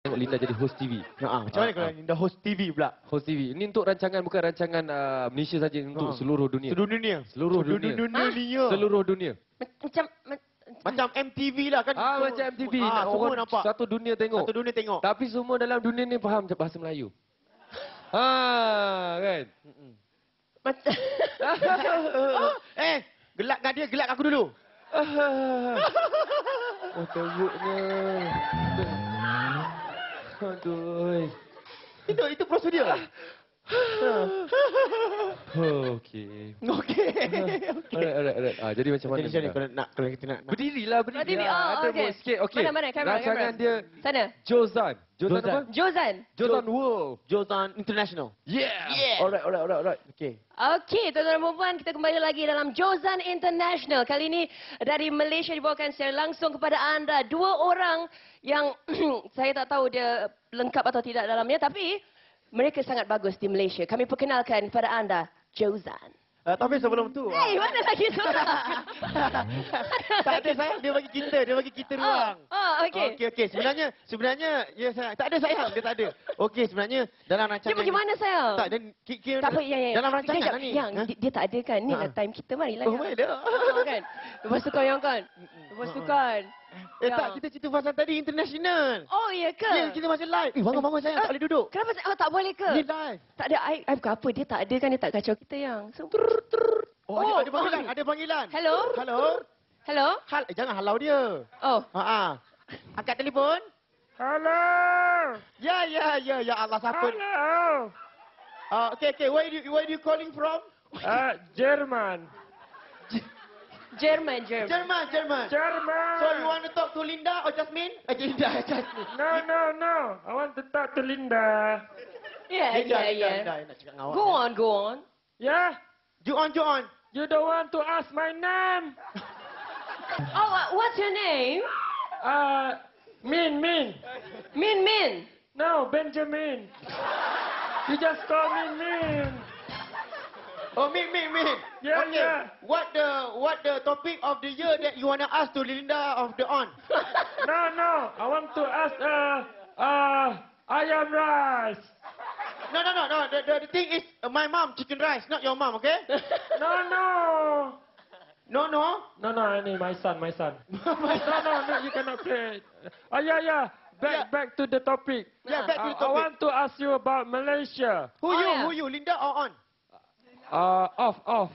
tengok Linda jadi host TV. Macam mana kalau Linda host TV pula? Host TV. Ini untuk rancangan, bukan rancangan Malaysia saja, untuk seluruh dunia. Seluruh dunia? Seluruh dunia. Seluruh dunia. Macam MTV lah kan? Macam MTV. Semua nampak. Satu dunia tengok. Satu dunia tengok. Tapi semua dalam dunia ni faham bahasa Melayu. Kan? Gelak kat dia, gelak kat aku dulu. Oh, teruknya. Aduh. Itu prosedur. Okey. Alright. Jadi macam mana? Jadi kalau kita nak Berdirilah. Berdiri. Ada Okey. buat sikit. Okey. Mana, kamera. Rancangan dia Sana. Jozan. Jozan apa? Jozan World. Jozan International. Yeah. Alright. Okey, tuan-tuan dan puan, kita kembali lagi dalam Jozan International. Kali ini dari Malaysia dibawakan secara langsung kepada anda. Dua orang yang saya tak tahu dia lengkap atau tidak dalamnya, tapi mereka sangat bagus di Malaysia. Kami perkenalkan kepada anda, Jozan. Tapi sebelum tu... Mana lagi suara? Tak ada sayang, dia bagi kita ruang. Okey. Okey. Sebenarnya, ya sayang. Tak ada sayang, dia tak ada. Okey, sebenarnya dalam rancangan... Dia bagaimana sayang? Tak, dan Tak apa, ya. dalam rancangan Sekejap, ni. Yang dia tak ada kan? Ni lah time kita, marilah. Boleh dah. Kan? Lepas tu kau yang kan? Lepas tu kan? Tak, kita cerita pasal tadi international. Oh, iya ke? Ya, kita masih live. Bangun sayang, tak boleh duduk. Kenapa? Tak boleh ke? Ni live. Tak ada, I bukan apa. Dia tak ada kan? Dia tak kacau kita yang. So, Ada panggilan. Hello? Hello? Jangan halau dia. Oh. Angkat telefon. Hello. Ya Allah, siapa? Hello. Okay. Where do you calling from? Jerman. German. Jerman. So you want to talk to Linda or Jasmine? Linda. No. I want to talk to Linda. Yeah. Linda, nak cakap dengan awak. Go on. Yeah. Ju on. You don't want to ask my name? Oh, what's your name? Min. Min. No, Benjamin. You just call me Min. Oh, Min. Yeah, Okay. yeah. What the topic of the year that you want to ask to Linda of the on? No. I want to ask ayam rice. No. The thing is my mom chicken rice, not your mom, okay? No. No. Any my son. No, you cannot play. Yeah. Back to the topic. Yeah, back to the I topic. want to ask you about Malaysia. Who yeah. you, Linda or on? Off.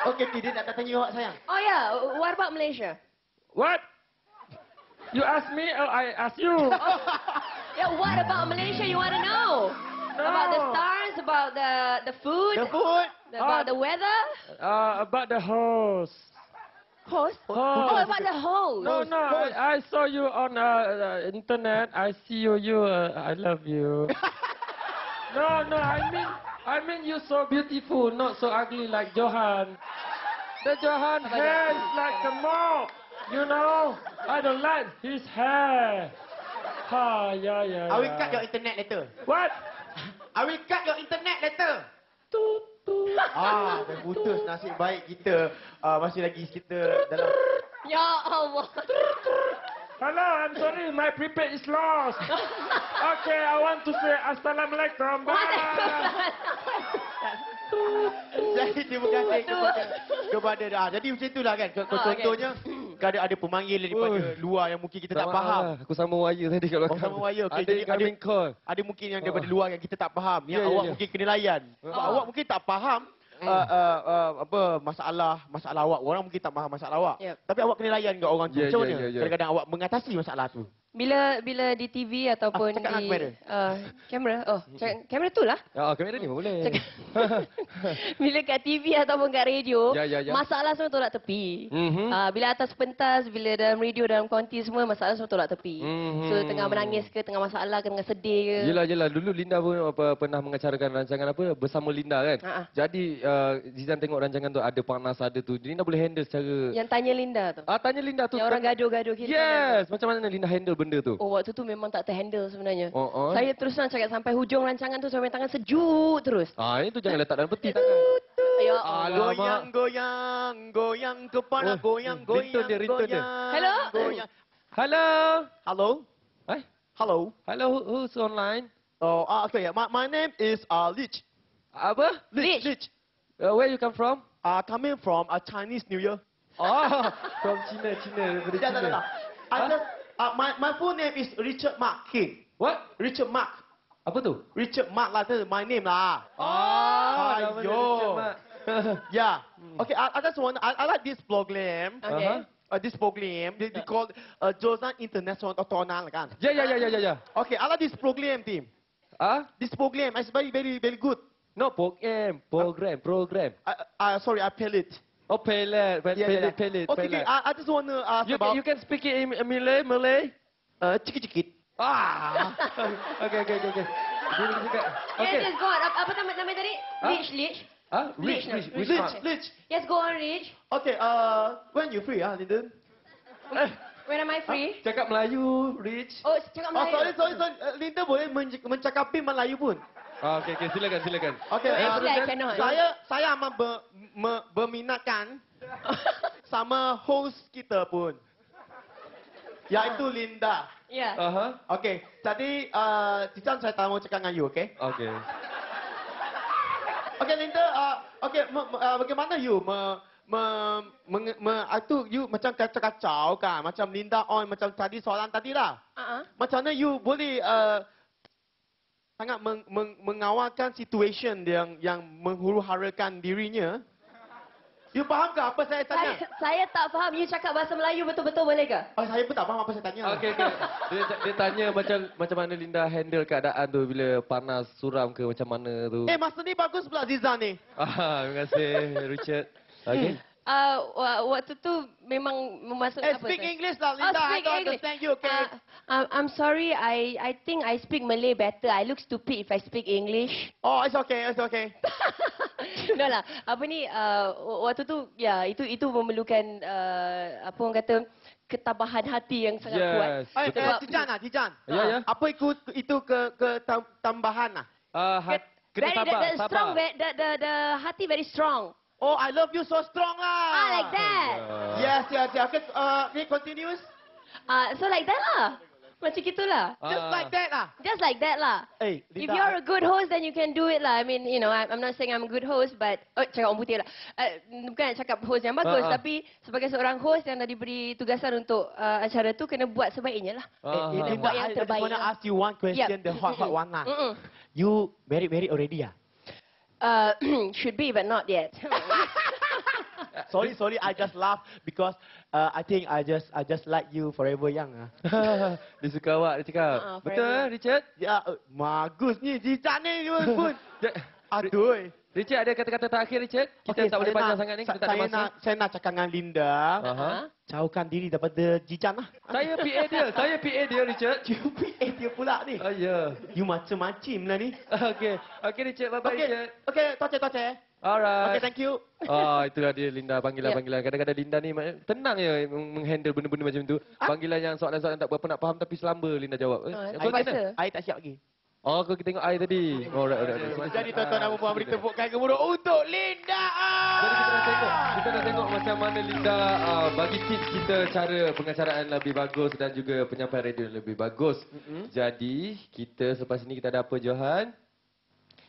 Okay, dia tak tanya awak sayang. Oh, yeah. What about Malaysia? What? You ask me or I ask you? Yeah, what about Malaysia you want to know? No. About the stars, about the food? The food? About the weather? About the host. Host? Host. Oh, about the host. No. I saw you on internet. I see you. I love you. No. I mean you so beautiful, not so ugly like Johan. The Johan hair is like a mop. You know, I don't like his hair. Yeah. I will cut your internet later. What? I will cut your internet later. Tut. Dan putus, nasib baik kita masih lagi kita dalam... Ya Allah. Hello, I'm sorry, my prepaid is lost. Okay, I want to say Assalamualaikum. Bye. Jadi terima kasih kepada jadi macam itulah kan. Contohnya ada pemanggil daripada luar yang mungkin kita tak faham. Aku sama wire tadi kat belakang. Sama wire. Okay, Ada jadi incoming call. ada mungkin yang daripada luar yang kita tak faham. Yang awak mungkin kena layan. Awak mungkin tak faham masalah awak. Orang mungkin tak faham masalah awak. Tapi awak kena layan kat orang tu. Macam mana? Kadang-kadang awak mengatasi masalah tu. Bila di TV ataupun cakap di dengan kamera. Kamera tu lah. Kamera ni boleh. Bila kat TV ataupun kat radio, Ya. masalah semua tolak tepi. Bila atas pentas, bila dalam radio, dalam konti semua, masalah semua tolak tepi. So tengah menangis ke, tengah masalah ke, tengah sedih ke. Yelah. Dulu Linda pun pernah mengacarakan rancangan Bersama Linda kan. Jadi Zizan tengok rancangan tu ada panas, ada tu. Linda boleh handle secara... Yang tanya Linda tu. Tanya Linda tu. Yang orang gaduh-gaduh kiri kanan. Yes. Macam mana Linda handle benda tu? Oh, waktu tu memang tak terhandle sebenarnya. Oh. Saya terus terang cakap sampai hujung rancangan tu sampai tangan sejuk terus. Itu jangan letak dalam peti tangan. Ya Alamak. Goyang kepala, goyang. Ringtone dia. Hello? Hello. Hello? Hi. Hello. Hello, who's online? Oh, okay. My name is Lich. Apa? Lich. Lich. Where you come from? Coming from a Chinese New Year. Oh, from China, daripada Yeah, China. I just, my full name is Richard Mark King. What? Richard Mark. Apa tu? Richard Mark lah, that's my name lah. Namanya Aiyo. Richard Mak. Yeah. Okay, I just want, I like this program. Okay. This program, they call Josan International Tonal kan. Ya. Okay, I like this program team. Ah? This program is very good. No, program. Sorry, I pay it. Oh, pelet. Okay, I just want to ask about You can speak it in Malay? cikit-cikit. Ah. Okay. Dia boleh cakap. Yes, Okay. yes, go on. Apa nama tadi? Huh? Lich. Ah, Rich. Rich. Yes, go on, Rich. Okay, when you free, Linden? When am I free? Cakap Melayu, Rich. Oh, cakap Oh, Melayu. sorry. Linden boleh mencakapi Melayu pun. Ah, okay, silakan. Okay, Actually, I cannot. saya amat berminatkan sama host kita pun. Iaitu Linda. Ya. Aha. Okay, jadi Cican saya tak mau cakap dengan you, okay? Okay. Okay, Linda, bagaimana you itu you macam kacau kan? Macam Linda on macam tadi soalan tadi lah. Macam mana you boleh sangat mengawalkan situation yang menghuru-harakan dirinya? You faham ke apa saya tanya? Saya tak faham. You cakap bahasa Melayu betul-betul boleh ke? Oh, saya pun tak faham apa saya tanya. Okay. Dia tanya macam mana Linda handle keadaan tu bila panas, suram ke macam mana tu. Masa ni bagus pula Ziza ni. Terima kasih Richard. Okay. Waktu tu memang memasuk apa? Speak tu? English lah, Linda. I don't understand you, okay? I'm sorry. I think I speak Malay better. I look stupid if I speak English. Oh, it's okay. No lah. Apa ni? Waktu tu, ya, itu memerlukan apa orang kata ketabahan hati yang sangat kuat. Yes. Cican. Ya. Apa itu tambahan lah? Kena sabar. Strong. The hati very strong. Oh, I love you so strong lah. Like that. Yes. Okay, continuous. So like that lah. Macam gitulah. Just like that lah. Just like that lah. Hey, If Linda, you're a good host, then you can do it lah. I mean, you know, I'm not saying I'm a good host, but cakap orang putih lah. Bukan nak cakap host yang bagus, tapi sebagai seorang host yang dah diberi tugasan untuk acara tu, kena buat sebaiknya lah. Linda, buat yang I just terbaik want to lah. ask you one question, Yep. the hot one lah. Mm-mm. You married already ah? Should be, but not yet. Sorry, I just laugh because I think I just like you forever young ah. Dia suka awak, dia cakap. Betul, Richard? Ya, bagus ni Cican ni pun. Aduh. Richard, ada kata-kata terakhir, Richard? Kita tak boleh panjang sangat ni, kita tak ada masa. Saya nak cakap dengan Linda. Jauhkan diri daripada Cican lah. Saya PA dia, Richard. You PA dia pula ni. Oh, ya. You macam-macam lah ni. Okay, Richard. Bye-bye, Richard. Okay, toce. Alright. Okay, thank you. Itulah dia Linda, panggilan. Kadang-kadang Linda ni tenang je menghandle benda-benda macam tu. Panggilan yang soalan-soalan tak berapa nak faham tapi selamba Linda jawab. Kau terpaksa. I tak siap lagi. Oh, kau tengok I tadi. Alright. Jadi tuan-tuan dan puan beri tepukan gemuruh untuk Linda. Jadi kita nak tengok macam mana Linda bagi tips kita cara pengacaraan lebih bagus dan juga penyampaian radio lebih bagus. Jadi kita selepas ini kita ada apa, Johan?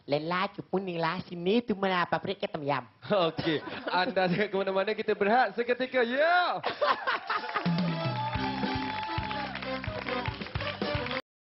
Lelaki pun ni lah sini tu mana apa perik ketam yam. Okey. Anda jangan ke mana-mana, kita berehat seketika. Ya.